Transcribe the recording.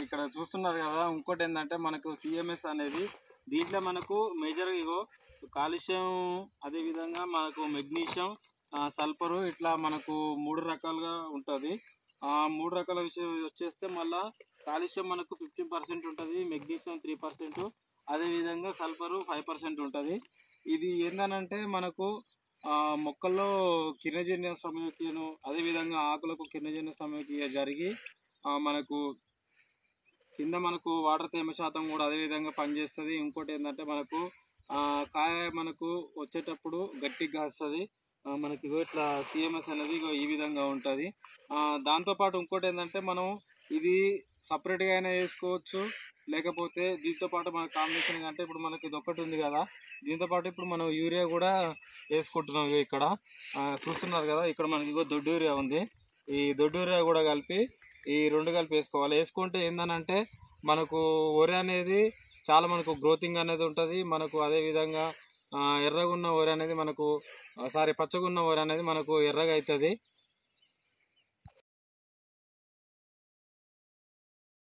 ఇక్కడ చూస్తున్నారు కదా, ఇంకోటి ఏంటంటే మనకు సిఎంఎస్ అనేది దీంట్లో మనకు మేజర్ ఇగో కాల్షియం, అదేవిధంగా మనకు మెగ్నీషియం, సల్ఫరు, ఇట్లా మనకు 3 రకాలుగా ఉంటుంది. 3 రకాల విషయం వచ్చేస్తే మళ్ళీ కాల్షియం మనకు 15% ఉంటుంది, మెగ్నీషియం 3%, అదేవిధంగా సల్ఫరు 5% ఉంటుంది. ఇది ఏంటంటే మనకు మొక్కల్లో కిరణజన్య సమస్యను, అదేవిధంగా ఆకులకు కిరణజన్య సమస్య జరిగి మనకు కింద మనకు వాటర్ తేమ శాతం కూడా అదేవిధంగా పనిచేస్తుంది. ఇంకోటి ఏంటంటే మనకు కాయ మనకు వచ్చేటప్పుడు గట్టిగా వస్తుంది. మనకి ఇట్లా సిఎంఎస్ అనేది ఈ విధంగా ఉంటుంది. దాంతోపాటు ఇంకోటి ఏంటంటే మనం ఇది సపరేట్గా అయినా వేసుకోవచ్చు, లేకపోతే దీంతోపాటు మన కాంబినేషన్ అంటే ఇప్పుడు మనకి ఇది ఒకటి ఉంది కదా, దీంతోపాటు ఇప్పుడు మనం యూరియా కూడా వేసుకుంటున్నాం. ఇక్కడ చూస్తున్నారు కదా, ఇక్కడ మనకి దొడ్డు యూరియా ఉంది. ఈ దొడ్డు యూరియా కూడా కలిపి ఈ 2 కలిపి వేసుకోవాలి. వేసుకుంటే ఏంటంటే మనకు వరి అనేది చాలా మనకు గ్రోతింగ్ అనేది ఉంటుంది. మనకు అదేవిధంగా ఎర్రగా ఉన్న వరి అనేది మనకు పచ్చగా ఉన్న వరి అనేది మనకు ఎర్రగా అవుతుంది.